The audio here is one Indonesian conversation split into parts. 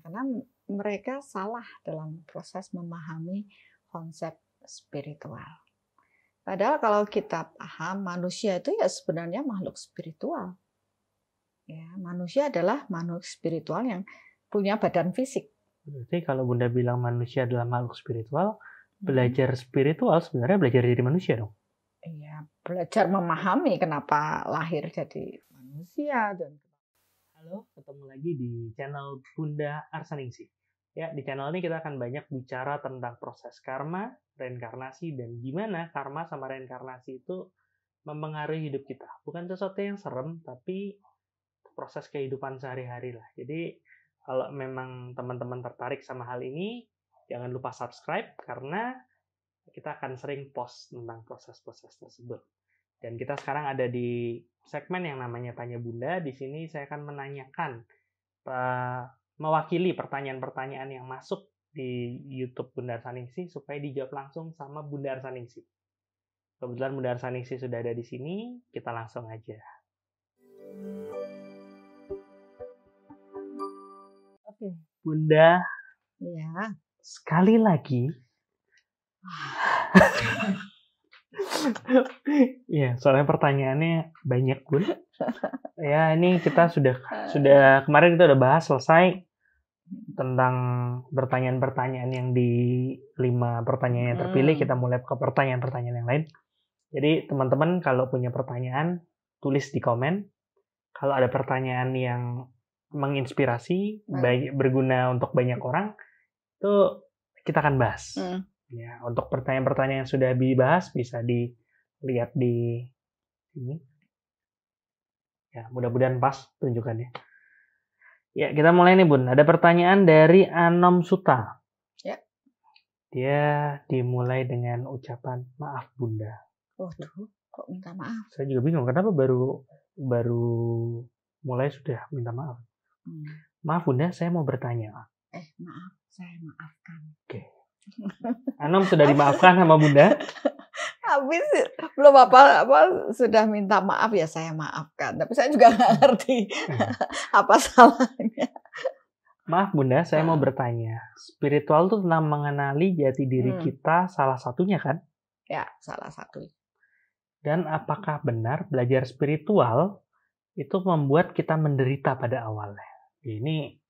karena mereka salah dalam proses memahami konsep spiritual. Padahal kalau kita paham manusia itu ya sebenarnya makhluk spiritual. Ya, manusia adalah makhluk spiritual yang punya badan fisik. Berarti kalau Bunda bilang manusia adalah makhluk spiritual, belajar spiritual sebenarnya belajar jadi manusia dong? Iya, belajar memahami kenapa lahir jadi manusia. Halo, ketemu lagi di channel Bunda Arsaningsih. Ya, di channel ini kita akan banyak bicara tentang proses karma, reinkarnasi, dan gimana karma sama reinkarnasi itu mempengaruhi hidup kita. Bukan sesuatu yang serem, tapi proses kehidupan sehari-hari lah. Jadi, kalau memang teman-teman tertarik sama hal ini, jangan lupa subscribe, karena kita akan sering post tentang proses-proses tersebut. Dan kita sekarang ada di segmen yang namanya Tanya Bunda. Di sini saya akan menanyakan, mewakili pertanyaan-pertanyaan yang masuk di YouTube Bunda Arsaningsih supaya dijawab langsung sama Bunda Arsaningsih. Kebetulan Bunda Arsaningsih sudah ada di sini, kita langsung aja. Oke, Bunda. Ya. Sekali lagi. Iya, soalnya pertanyaannya banyak, Bun. Ya, ini kita sudah kemarin kita udah bahas selesai tentang pertanyaan-pertanyaan yang di 5 pertanyaan yang terpilih. Kita mulai ke pertanyaan-pertanyaan yang lain. Jadi, teman-teman kalau punya pertanyaan, tulis di komen. Kalau ada pertanyaan yang menginspirasi, berguna untuk banyak orang, itu kita akan bahas. Ya, untuk pertanyaan-pertanyaan yang sudah dibahas bisa dilihat di sini. Ya, mudah-mudahan pas tunjukannya. Ya, kita mulai nih, Bun. Ada pertanyaan dari Anom Suta. Ya. Dia dimulai dengan ucapan, "Maaf, Bunda." Waduh, kok minta maaf? Saya juga bingung, kenapa baru mulai sudah minta maaf. Maaf, Bunda, saya mau bertanya. Maaf, saya maafkan. Oke. Anom sudah dimaafkan sama Bunda? Habis belum apa sudah minta maaf ya saya maafkan. Tapi saya juga nggak ngerti apa salahnya. Maaf Bunda, saya mau bertanya. Spiritual itu tentang mengenali jati diri kita, salah satunya kan? Ya, salah satu. Dan apakah benar belajar spiritual itu membuat kita menderita pada awalnya? Ini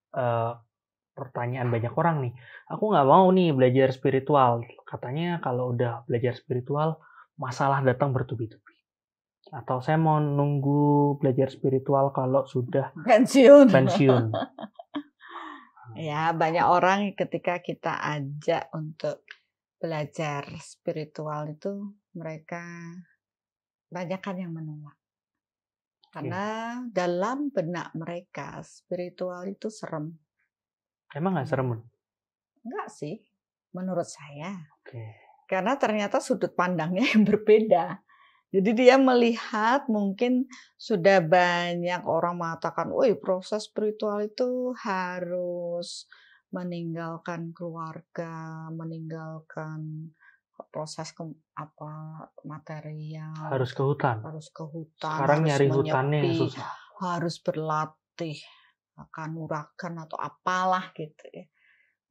pertanyaan banyak orang nih. Aku nggak mau nih belajar spiritual. Katanya kalau udah belajar spiritual, masalah datang bertubi-tubi. Atau saya mau nunggu belajar spiritual kalau sudah pensiun. Ya, banyak orang ketika kita ajak untuk belajar spiritual itu mereka banyak kan yang menolak. Karena dalam benak mereka spiritual itu serem. Emang nggak serem? Enggak sih, menurut saya. Oke. Karena ternyata sudut pandangnya yang berbeda. Jadi dia melihat mungkin sudah banyak orang mengatakan, "Woi, proses spiritual itu harus meninggalkan keluarga, meninggalkan proses material, harus ke hutan. Sekarang harus nyari hutannya yang menyepi, susah. harus berlatih kanuragan atau apalah gitu ya.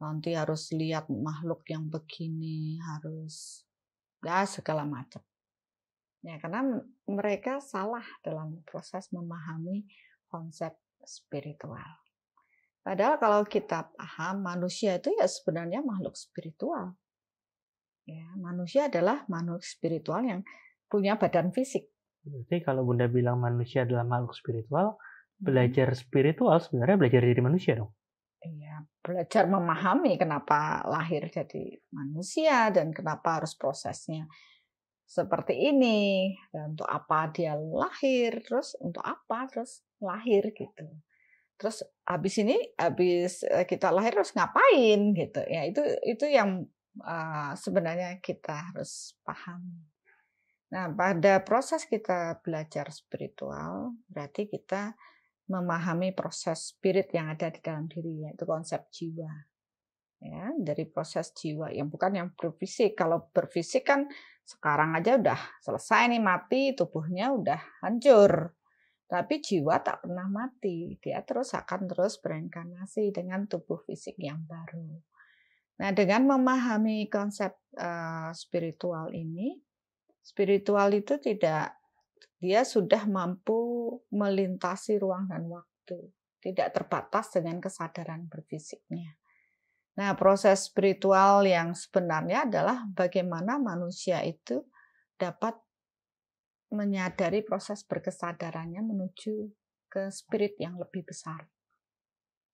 Nanti harus lihat makhluk yang begini, harus ya segala macam." Ya, karena mereka salah dalam proses memahami konsep spiritual. Padahal kalau kita paham manusia itu ya sebenarnya makhluk spiritual. Ya, manusia adalah makhluk spiritual yang punya badan fisik. Berarti kalau Bunda bilang manusia adalah makhluk spiritual, belajar spiritual sebenarnya belajar jadi manusia dong? Iya, belajar memahami kenapa lahir jadi manusia dan kenapa harus prosesnya seperti ini, dan untuk apa dia lahir, terus untuk apa terus lahir gitu. Terus habis kita lahir terus ngapain gitu. Ya itu yang sebenarnya kita harus pahami. Nah, pada proses kita belajar spiritual berarti kita memahami proses spirit yang ada di dalam diri, yaitu konsep jiwa. Ya, dari proses jiwa yang bukan yang berfisik. Kalau berfisik kan sekarang aja udah selesai nih, mati, tubuhnya udah hancur. Tapi jiwa tak pernah mati. Dia akan terus bereinkarnasi dengan tubuh fisik yang baru. Nah, dengan memahami konsep spiritual ini, spiritual itu dia sudah mampu melintasi ruang dan waktu. Tidak terbatas dengan kesadaran berfisiknya. Nah, proses spiritual yang sebenarnya adalah bagaimana manusia itu dapat menyadari proses berkesadarannya menuju ke spirit yang lebih besar.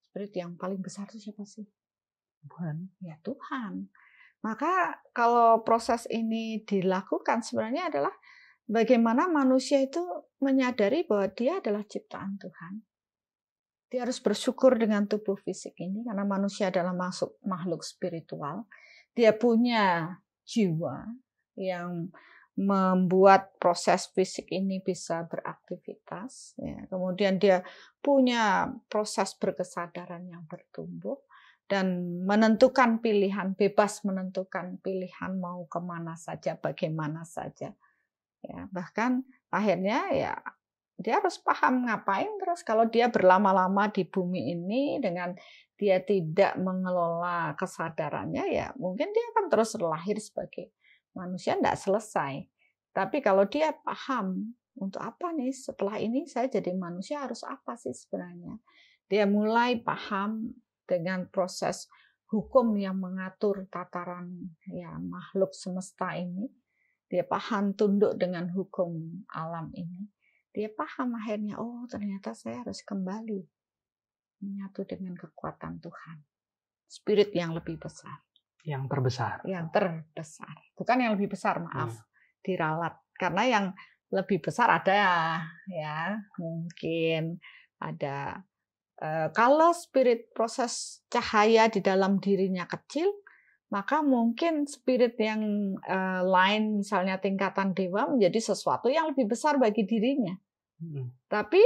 Spirit yang paling besar itu siapa sih? Tuhan. Ya, Tuhan. Maka kalau proses ini dilakukan sebenarnya adalah bagaimana manusia itu menyadari bahwa dia adalah ciptaan Tuhan. Dia harus bersyukur dengan tubuh fisik ini karena manusia adalah makhluk spiritual. Dia punya jiwa yang membuat proses fisik ini bisa beraktivitas. Ya. Kemudian dia punya proses berkesadaran yang bertumbuh dan menentukan pilihan, bebas menentukan pilihan mau kemana saja, bagaimana saja. Ya, bahkan akhirnya ya dia harus paham ngapain terus kalau dia berlama-lama di bumi ini dengan dia tidak mengelola kesadarannya, ya mungkin dia akan terus lahir sebagai manusia tidak selesai. Tapi kalau dia paham untuk apa nih setelah ini saya jadi manusia harus apa sih sebenarnya. Dia mulai paham dengan proses hukum yang mengatur tataran ya makhluk semesta ini. Dia paham tunduk dengan hukum alam ini. Dia paham akhirnya, oh ternyata saya harus kembali menyatu dengan kekuatan Tuhan. Spirit yang lebih besar. Yang terbesar. Yang terbesar. Bukan yang lebih besar, maaf. Diralat. Karena yang lebih besar ada ya, mungkin ada. Kalau spirit proses cahaya di dalam dirinya kecil, maka mungkin spirit yang lain, misalnya tingkatan dewa, menjadi sesuatu yang lebih besar bagi dirinya. Tapi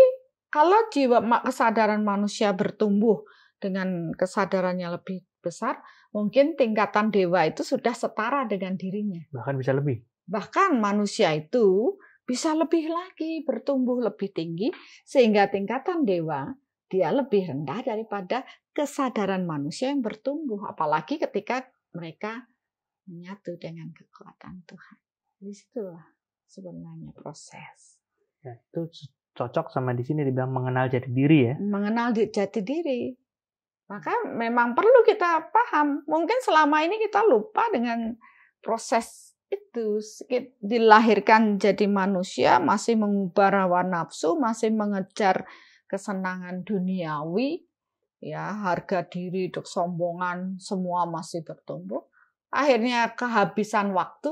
kalau jiwa kesadaran manusia bertumbuh dengan kesadarannya lebih besar, mungkin tingkatan dewa itu sudah setara dengan dirinya. Bahkan bisa lebih. Bahkan manusia itu bisa lebih lagi, bertumbuh lebih tinggi, sehingga tingkatan dewa dia lebih rendah daripada kesadaran manusia yang bertumbuh. Apalagi ketika mereka menyatu dengan kekuatan Tuhan. Di situlah sebenarnya proses. Ya, itu cocok sama di sini dibilang mengenal jati diri ya. Mengenal jati diri. Maka memang perlu kita paham. Mungkin selama ini kita lupa dengan proses itu. Dilahirkan jadi manusia, masih mengubah hawa nafsu, masih mengejar kesenangan duniawi, ya harga diri, kesombongan, semua masih bertumbuh. Akhirnya kehabisan waktu,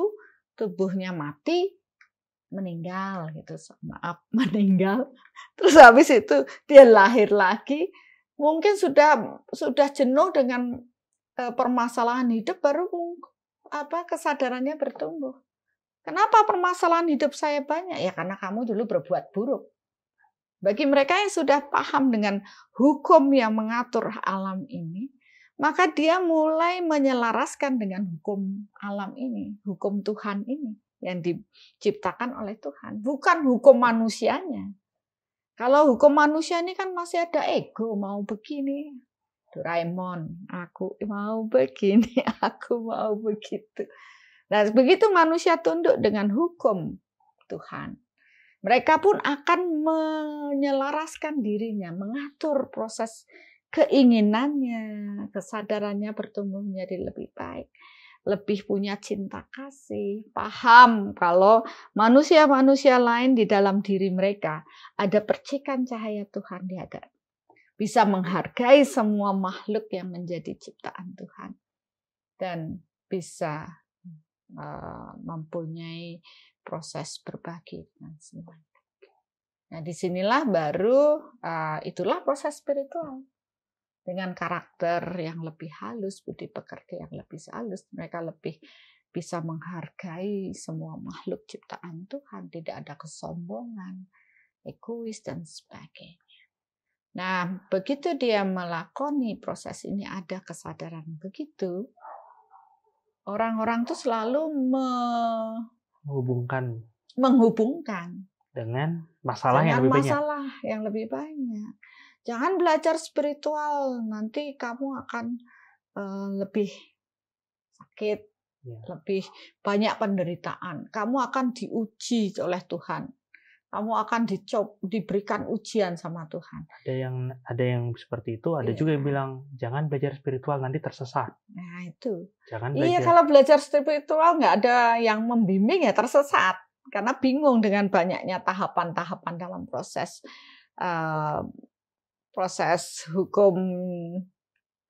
tubuhnya mati, meninggal gitu, maaf, meninggal. Terus habis itu dia lahir lagi, mungkin sudah jenuh dengan permasalahan hidup, baru kesadarannya bertumbuh. Kenapa permasalahan hidup saya banyak? Ya karena kamu dulu berbuat buruk. Bagi mereka yang sudah paham dengan hukum yang mengatur alam ini, maka dia mulai menyelaraskan dengan hukum alam ini, hukum Tuhan ini yang diciptakan oleh Tuhan, bukan hukum manusianya. Kalau hukum manusia ini kan masih ada ego, mau begini, Doraemon, aku mau begini, aku mau begitu. Nah, begitu manusia tunduk dengan hukum Tuhan, mereka pun akan menyelaraskan dirinya, mengatur proses keinginannya, kesadarannya bertumbuh menjadi lebih baik, lebih punya cinta kasih, paham kalau manusia-manusia lain di dalam diri mereka ada percikan cahaya Tuhan di hadapan. Bisa menghargai semua makhluk yang menjadi ciptaan Tuhan dan bisa mempunyai proses berbagi dengan semuanya. Nah, disinilah baru itulah proses spiritual. Dengan karakter yang lebih halus, budi pekerti yang lebih halus, mereka lebih bisa menghargai semua makhluk ciptaan Tuhan, tidak ada kesombongan, egois dan sebagainya. Nah, begitu dia melakoni proses ini, ada kesadaran begitu, orang-orang tuh selalu menghubungkan dengan masalah yang lebih banyak. Masalah yang lebih banyak. Jangan belajar spiritual, nanti kamu akan lebih sakit, lebih banyak penderitaan. Kamu akan diuji oleh Tuhan. Kamu akan diberikan ujian sama Tuhan. Ada yang seperti itu, ada juga yang bilang jangan belajar spiritual nanti tersesat. Nah itu. Jangan Iya, kalau belajar spiritual nggak ada yang membimbing ya tersesat, karena bingung dengan banyaknya tahapan-tahapan dalam proses hukum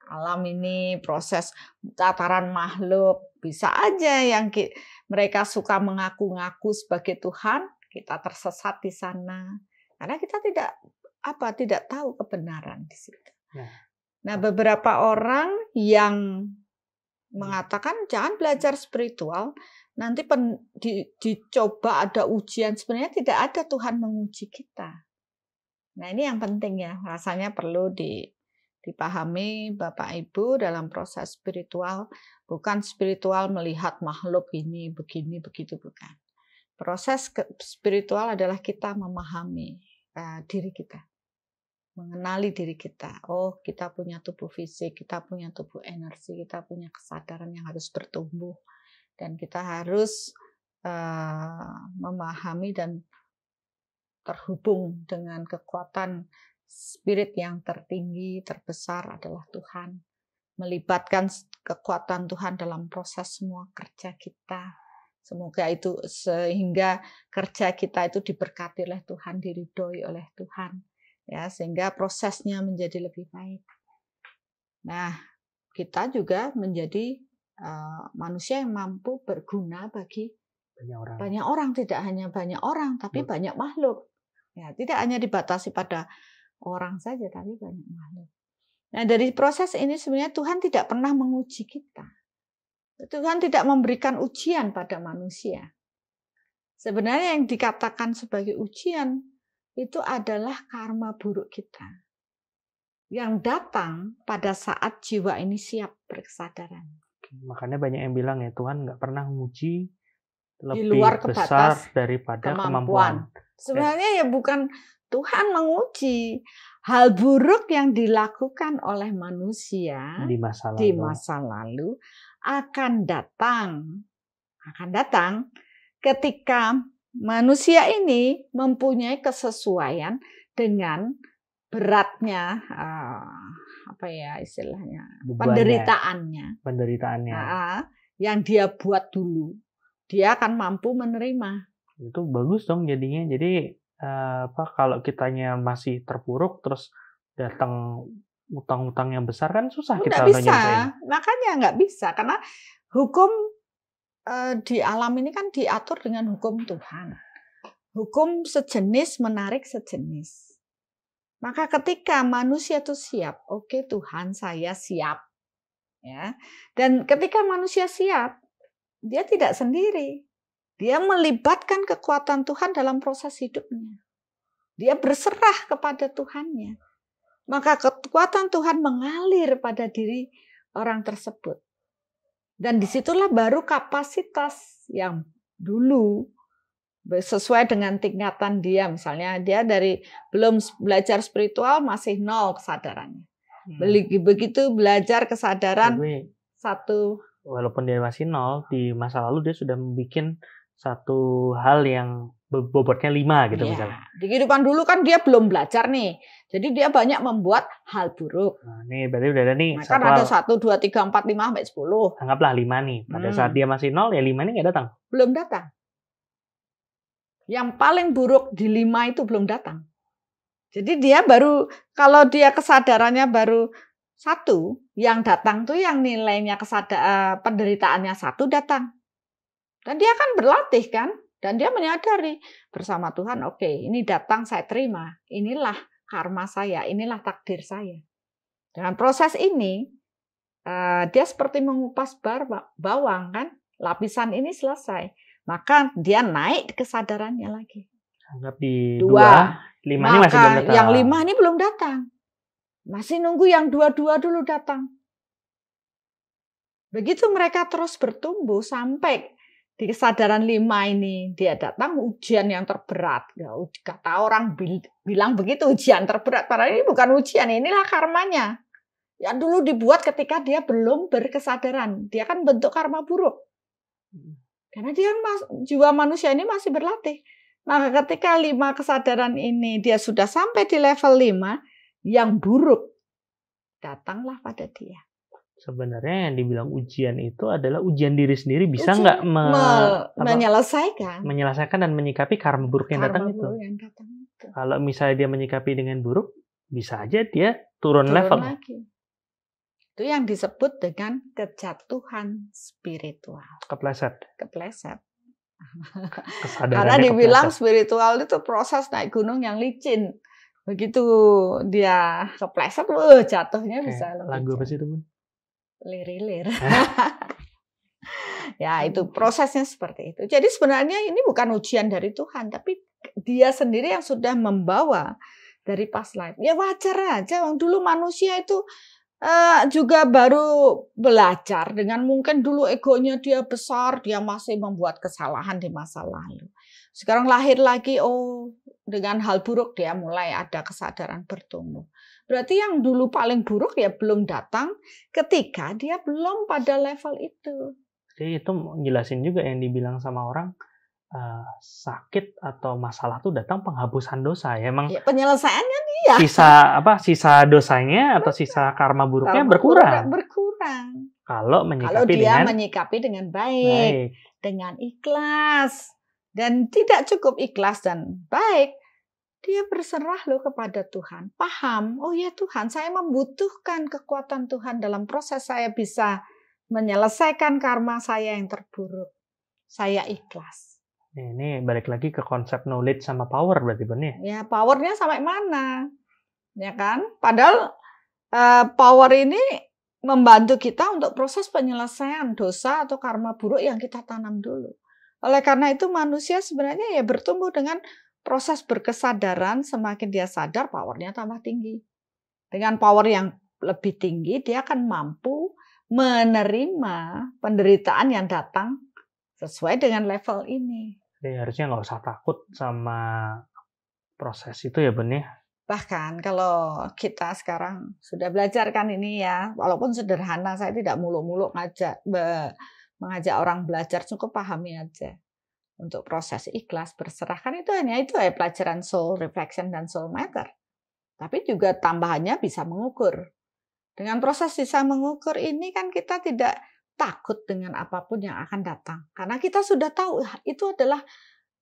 alam ini, proses tataran makhluk. Bisa aja yang mereka suka mengaku-ngaku sebagai Tuhan, kita tersesat di sana karena kita tidak tahu kebenaran di situ. Nah, beberapa orang yang mengatakan jangan belajar spiritual, nanti dicoba ada ujian. Sebenarnya tidak ada Tuhan menguji kita. Nah, ini yang penting ya, rasanya perlu dipahami Bapak Ibu dalam proses spiritual. Bukan spiritual melihat makhluk ini begini begitu, bukan. Proses spiritual adalah kita memahami diri kita, mengenali diri kita. Oh, kita punya tubuh fisik, kita punya tubuh energi, kita punya kesadaran yang harus bertumbuh, dan kita harus memahami dan terhubung dengan kekuatan spirit yang tertinggi, terbesar adalah Tuhan. Melibatkan kekuatan Tuhan dalam proses semua kerja kita. Semoga itu sehingga kerja kita itu diberkati oleh Tuhan, diridhoi oleh Tuhan, ya, sehingga prosesnya menjadi lebih baik. Nah, kita juga menjadi manusia yang mampu berguna bagi banyak orang, tidak hanya banyak orang, tapi banyak makhluk. Ya, tidak hanya dibatasi pada orang saja, tapi banyak makhluk. Nah, dari proses ini sebenarnya Tuhan tidak pernah menguji kita. Tuhan tidak memberikan ujian pada manusia. Sebenarnya yang dikatakan sebagai ujian itu adalah karma buruk kita yang datang pada saat jiwa ini siap berkesadaran. Makanya banyak yang bilang ya, Tuhan nggak pernah menguji lebih di luar besar daripada kemampuan. Sebenarnya ya bukan Tuhan menguji, hal buruk yang dilakukan oleh manusia di masa lalu akan datang ketika manusia ini mempunyai kesesuaian dengan beratnya penderitaannya yang dia buat dulu. Dia akan mampu menerima. Itu bagus dong jadinya. Jadi kalau kitanya masih terpuruk terus datang utang-utang yang besar kan susah kita nyelesain. Makanya nggak bisa, karena hukum di alam ini kan diatur dengan hukum Tuhan. Hukum sejenis menarik sejenis. Maka ketika manusia itu siap, oke, Tuhan saya siap, ya. Dan ketika manusia siap, dia tidak sendiri. Dia melibatkan kekuatan Tuhan dalam proses hidupnya. Dia berserah kepada Tuhannya. Maka kekuatan Tuhan mengalir pada diri orang tersebut. Dan disitulah baru kapasitas yang dulu sesuai dengan tingkatan dia. Misalnya dia dari belum belajar spiritual masih 0 kesadarannya. Begitu belajar kesadaran satu. Walaupun dia masih 0, di masa lalu dia sudah membuat satu hal yang bobotnya 5 gitu misalnya. Di kehidupan dulu kan dia belum belajar nih. Jadi dia banyak membuat hal buruk. Nah, nih berarti udah ada nih. Nah, kan ada 1, 2, 3, 4, 5 sampai 10. Anggaplah 5 nih. Pada saat dia masih 0 ya 5 ini nggak datang. Belum datang. Yang paling buruk di 5 itu belum datang. Jadi dia baru, kalau dia kesadarannya baru 1, yang datang tuh yang nilainya penderitaannya 1 datang. Dan dia kan berlatih kan. Dan dia menyadari bersama Tuhan, oke, ini datang saya terima. Inilah karma saya, inilah takdir saya. Dengan proses ini, dia seperti mengupas bawang kan. Lapisan ini selesai. Maka dia naik kesadarannya lagi. Anggap di 2, 5 ini masih belum datang. Yang 5 ini belum datang. Masih nunggu yang 2 dulu datang. Begitu mereka terus bertumbuh sampai di kesadaran 5 ini dia datang ujian yang terberat. Ya, kata orang bilang begitu, ujian terberat. Padahal ini bukan ujian, inilah karmanya. Yang dulu dibuat ketika dia belum berkesadaran. Dia kan bentuk karma buruk. Karena dia jiwa manusia ini masih berlatih. Maka ketika 5 kesadaran ini dia sudah sampai di level 5, yang buruk datanglah pada dia. Sebenarnya yang dibilang ujian itu adalah ujian diri sendiri, bisa nggak menyelesaikan dan menyikapi karma buruk yang datang itu. Kalau misalnya dia menyikapi dengan buruk, bisa aja dia turun level lagi. Itu yang disebut dengan kejatuhan spiritual. Kepleset. Karena dibilang spiritual itu proses naik gunung yang licin. Begitu dia kepleset, jatuhnya bisa lebih lagu apa sih itu, Bun? Lir-lir. Ya, itu prosesnya seperti itu. Jadi sebenarnya ini bukan ujian dari Tuhan, tapi dia sendiri yang sudah membawa dari past life. Ya wajar aja, dulu manusia itu juga baru belajar dengan mungkin dulu egonya dia besar, dia masih membuat kesalahan di masa lalu. Sekarang lahir lagi, dengan hal buruk dia mulai ada kesadaran bertumbuh. Berarti yang dulu paling buruk ya belum datang ketika dia belum pada level itu. Jadi itu jelasin juga yang dibilang sama orang, sakit atau masalah tuh datang penghapusan dosa. Ya, emang ya, penyelesaiannya dia. Sisa dosanya atau sisa karma buruknya berkurang. Kalau dia menyikapi dengan baik, dengan ikhlas. Dan tidak cukup ikhlas dan baik, dia berserah loh kepada Tuhan. Paham, oh ya Tuhan, saya membutuhkan kekuatan Tuhan dalam proses saya bisa menyelesaikan karma saya yang terburuk. Saya ikhlas. Ini balik lagi ke konsep knowledge sama power berarti, Bun, ya? Ya, powernya sampai mana? Ya kan? Padahal power ini membantu kita untuk proses penyelesaian dosa atau karma buruk yang kita tanam dulu. Oleh karena itu manusia sebenarnya ya bertumbuh dengan proses berkesadaran, semakin dia sadar powernya tambah tinggi. Dengan power yang lebih tinggi dia akan mampu menerima penderitaan yang datang sesuai dengan level ini. Jadi harusnya nggak usah takut sama proses itu ya, Bun, ya? Bahkan kalau kita sekarang sudah belajar kan ini ya, walaupun sederhana, saya tidak muluk-muluk mengajak orang belajar, cukup pahami aja. Untuk proses ikhlas, berserah, kan itu hanya itu ya pelajaran soul reflection dan soul matter. Tapi juga tambahannya bisa mengukur. Dengan proses bisa mengukur ini kan kita tidak takut dengan apapun yang akan datang. Karena kita sudah tahu itu adalah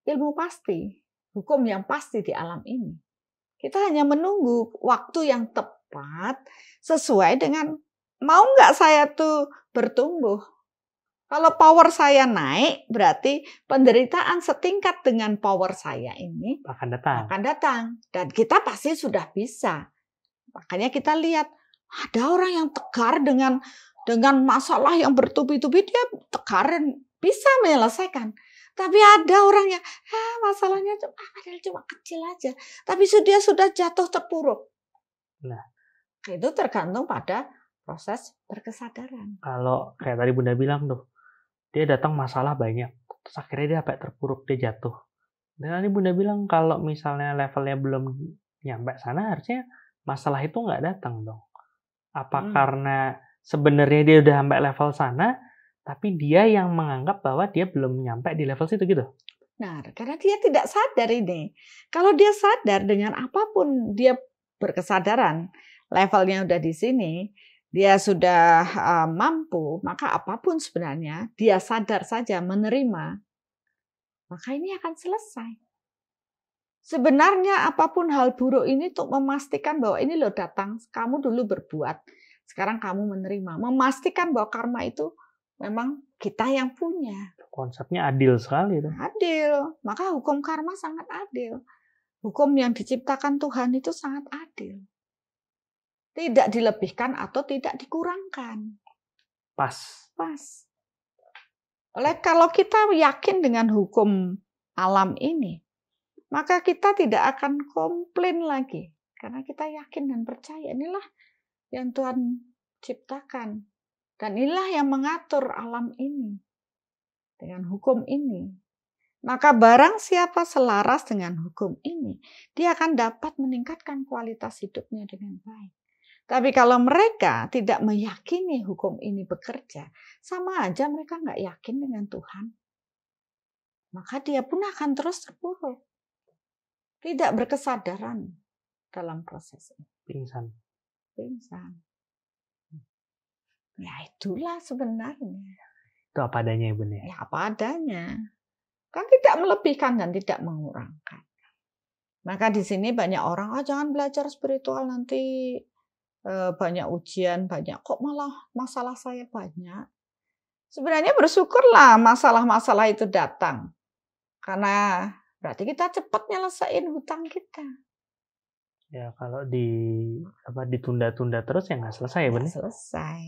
ilmu pasti, hukum yang pasti di alam ini. Kita hanya menunggu waktu yang tepat sesuai dengan mau nggak saya tuh bertumbuh. Kalau power saya naik, berarti penderitaan setingkat dengan power saya ini akan datang. Dan kita pasti sudah bisa. Makanya kita lihat, ada orang yang tegar dengan masalah yang bertubi-tubi, dia tegar dan bisa menyelesaikan. Tapi ada orang yang masalahnya cuma kecil aja, tapi dia sudah jatuh terpuruk. Nah, itu tergantung pada proses berkesadaran. Kalau kayak tadi Bunda bilang tuh, dia datang masalah banyak, terus akhirnya dia sampai terpuruk, dia jatuh. Dan tadi Bunda bilang kalau misalnya levelnya belum nyampe sana, harusnya masalah itu nggak datang dong. Apa karena sebenarnya dia udah sampai level sana, tapi dia yang menganggap bahwa dia belum nyampe di level situ gitu? Nah, karena dia tidak sadar ini. Kalau dia sadar dengan apapun dia berkesadaran, levelnya udah di sini, dia sudah mampu, maka apapun sebenarnya dia sadar saja menerima, maka ini akan selesai. Sebenarnya apapun hal buruk ini untuk memastikan bahwa ini loh datang, kamu dulu berbuat, sekarang kamu menerima. Memastikan bahwa karma itu memang kita yang punya. Konsepnya adil sekali. Adil, maka hukum karma sangat adil. Hukum yang diciptakan Tuhan itu sangat adil. Tidak dilebihkan atau tidak dikurangkan. Pas. Kalau kita yakin dengan hukum alam ini, maka kita tidak akan komplain lagi. Karena kita yakin dan percaya inilah yang Tuhan ciptakan. Dan inilah yang mengatur alam ini. dengan hukum ini. Maka barang siapa selaras dengan hukum ini, dia akan dapat meningkatkan kualitas hidupnya dengan baik. Tapi kalau mereka tidak meyakini hukum ini bekerja, sama aja mereka nggak yakin dengan Tuhan. Maka dia pun akan terus terpuruk. Tidak berkesadaran dalam proses ini. Pingsan. Ya itulah sebenarnya. Itu apa adanya ya Bun ya? Ya apa adanya. Kan tidak melebihkan dan tidak mengurangkan. Maka di sini banyak orang, jangan belajar spiritual nanti banyak ujian, banyak. Kok malah masalah saya banyak? Sebenarnya bersyukurlah masalah-masalah itu datang. Karena berarti kita cepat nyelesain hutang kita. Ya kalau ditunda-tunda terus ya nggak selesai ya Bun? Nggak selesai.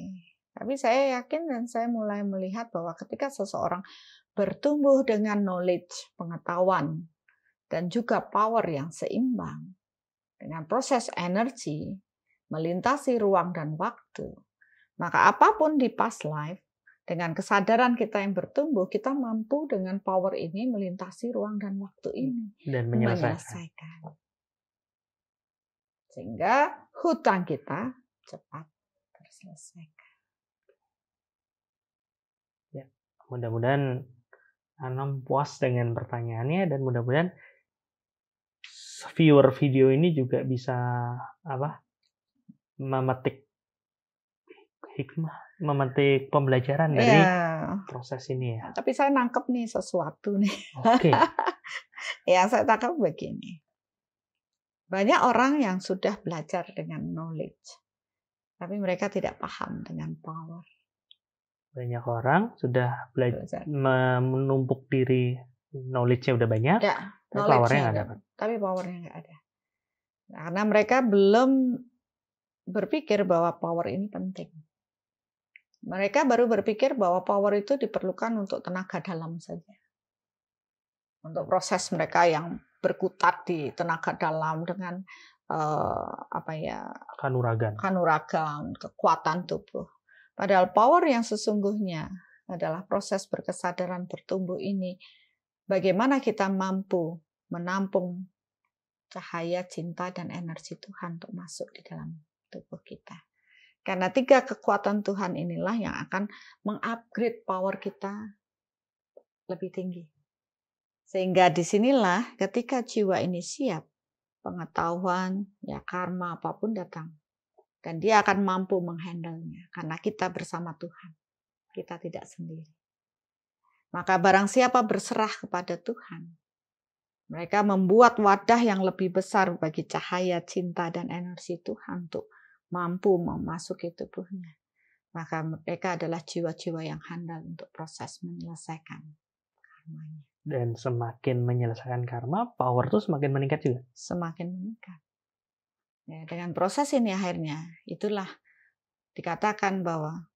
Tapi saya yakin dan saya mulai melihat bahwa ketika seseorang bertumbuh dengan knowledge, pengetahuan, dan juga power yang seimbang, dengan proses energi, melintasi ruang dan waktu, maka apapun di past life, dengan kesadaran kita yang bertumbuh, kita mampu dengan power ini melintasi ruang dan waktu ini. Dan menyelesaikan. Sehingga hutang kita cepat terselesaikan. Ya, mudah-mudahan Anom puas dengan pertanyaannya dan mudah-mudahan viewer video ini juga bisa memetik hikmah, memetik pembelajaran dari proses ini ya. Tapi saya nangkep nih sesuatu nih. Oke. Yang saya tangkap begini. Banyak orang yang sudah belajar dengan knowledge, tapi mereka tidak paham dengan power. Banyak orang sudah belajar menumpuk diri, knowledge-nya udah banyak, tapi powernya nggak dapat. Tapi powernya nggak ada. Karena mereka belum berpikir bahwa power ini penting. Mereka baru berpikir bahwa power itu diperlukan untuk tenaga dalam saja. Untuk proses mereka yang berkutat di tenaga dalam dengan kanuragan, kekuatan tubuh. Padahal power yang sesungguhnya adalah proses berkesadaran bertumbuh ini. Bagaimana kita mampu menampung cahaya, cinta, dan energi Tuhan untuk masuk di dalam tubuh kita. Karena 3 kekuatan Tuhan inilah yang akan mengupgrade power kita lebih tinggi. Sehingga disinilah ketika jiwa ini siap, pengetahuan, karma, apapun datang. Dan dia akan mampu menghandle-nya. Karena kita bersama Tuhan. Kita tidak sendiri. Maka barang siapa berserah kepada Tuhan, mereka membuat wadah yang lebih besar bagi cahaya, cinta, dan energi Tuhan untuk mampu memasuki tubuhnya. Maka mereka adalah jiwa-jiwa yang handal untuk proses menyelesaikan karmanya. Dan semakin menyelesaikan karma, power tuh semakin meningkat juga. Semakin meningkat. Ya, dengan proses ini akhirnya, itulah dikatakan bahwa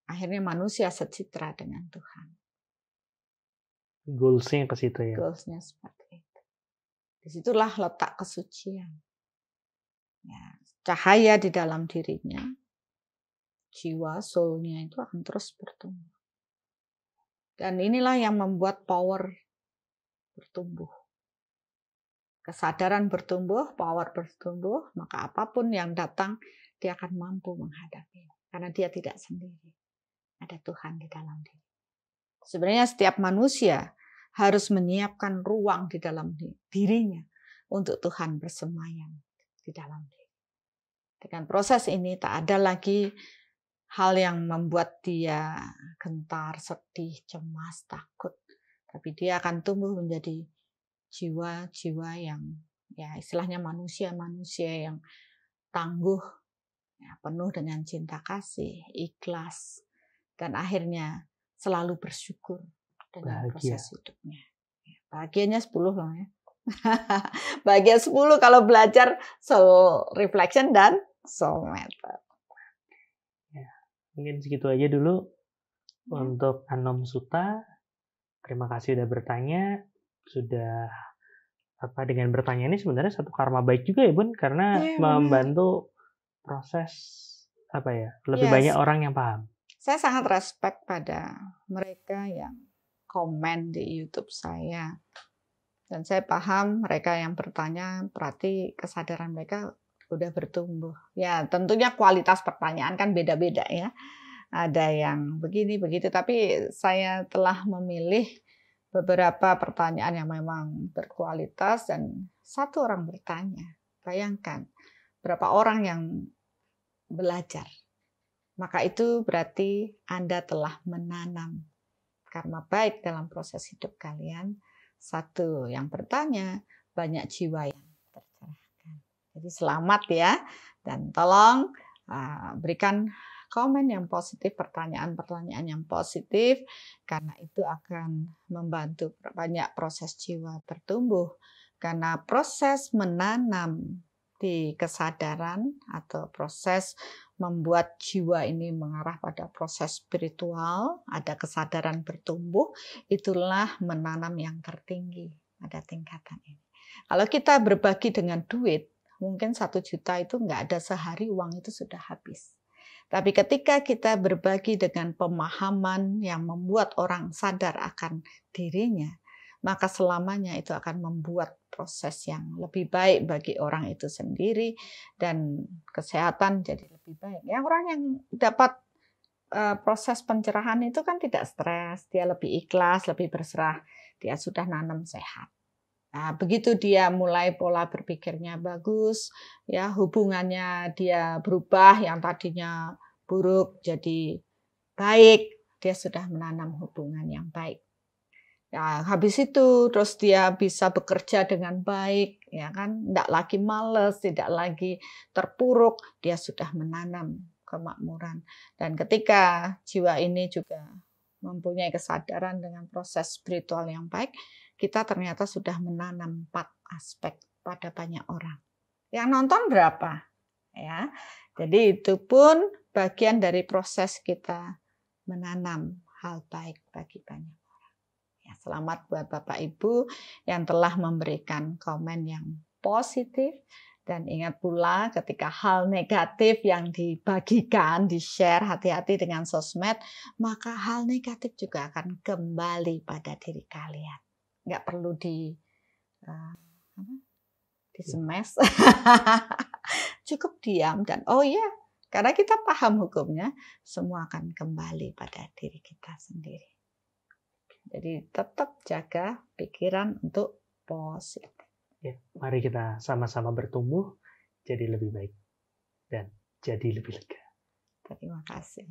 akhirnya manusia secitra dengan Tuhan. Goals-nya ke situ ya. Goals-nya seperti itu. Disitulah letak kesucian. Ya, cahaya di dalam dirinya, jiwa, soul-nya itu akan terus bertumbuh. Dan inilah yang membuat power bertumbuh. Kesadaran bertumbuh, power bertumbuh, maka apapun yang datang, dia akan mampu menghadapi. Karena dia tidak sendiri. Ada Tuhan di dalam diri. Sebenarnya setiap manusia harus menyiapkan ruang di dalam dirinya untuk Tuhan bersemayam di dalam diri. Dengan proses ini tak ada lagi hal yang membuat dia gentar, sedih, cemas, takut. Tapi dia akan tumbuh menjadi jiwa-jiwa yang istilahnya manusia yang tangguh, penuh dengan cinta kasih, ikhlas, dan akhirnya selalu bersyukur dengan proses hidupnya. Bahagianya 10 loh ya. Bahagia 10 kalau belajar soul reflection dan soul method. Ya, mungkin segitu aja dulu untuk Anom Suta. Terima kasih sudah bertanya. Sudah dengan bertanya ini sebenarnya satu karma baik juga ya Bun, karena membantu proses lebih banyak orang yang paham. Saya sangat respect pada mereka yang komen di YouTube saya. Dan saya paham mereka yang bertanya berarti kesadaran mereka udah bertumbuh. Ya, tentunya kualitas pertanyaan kan beda-beda ya. Ada yang begini, begitu. Tapi saya telah memilih beberapa pertanyaan yang memang berkualitas dan satu orang bertanya. Bayangkan berapa orang yang belajar. Maka itu berarti Anda telah menanam karma baik dalam proses hidup kalian. Satu yang bertanya, banyak jiwa yang tercerahkan. Jadi selamat ya. Dan tolong berikan komen yang positif, pertanyaan-pertanyaan yang positif, karena itu akan membantu banyak proses jiwa bertumbuh. Karena proses menanam di kesadaran atau proses membuat jiwa ini mengarah pada proses spiritual, ada kesadaran bertumbuh, itulah menanam yang tertinggi pada tingkatan ini. Kalau kita berbagi dengan duit, mungkin 1 juta itu nggak ada sehari, uang itu sudah habis. Tapi ketika kita berbagi dengan pemahaman yang membuat orang sadar akan dirinya, maka selamanya itu akan membuat proses yang lebih baik bagi orang itu sendiri dan kesehatan jadi lebih baik. Ya, orang yang dapat proses pencerahan itu kan tidak stres, dia lebih ikhlas, lebih berserah, dia sudah nanam sehat. Nah, begitu dia mulai pola berpikirnya bagus, ya hubungannya dia berubah yang tadinya buruk jadi baik, dia sudah menanam hubungan yang baik. Ya, habis itu terus dia bisa bekerja dengan baik, ya kan, tidak lagi malas, tidak lagi terpuruk, dia sudah menanam kemakmuran. Dan ketika jiwa ini juga mempunyai kesadaran dengan proses spiritual yang baik, kita ternyata sudah menanam 4 aspek pada banyak orang. Yang nonton berapa? Ya. Jadi itu pun bagian dari proses kita menanam hal baik bagi banyak orang. Ya, selamat buat Bapak Ibu yang telah memberikan komen yang positif. Dan ingat pula ketika hal negatif yang dibagikan, di-share, hati-hati dengan sosmed, maka hal negatif juga akan kembali pada diri kalian. Nggak perlu disemes. Cukup diam dan oh ya, karena kita paham hukumnya, semua akan kembali pada diri kita sendiri. Jadi tetap jaga pikiran untuk positif. Ya, mari kita sama-sama bertumbuh jadi lebih baik dan jadi lebih lega. Terima kasih.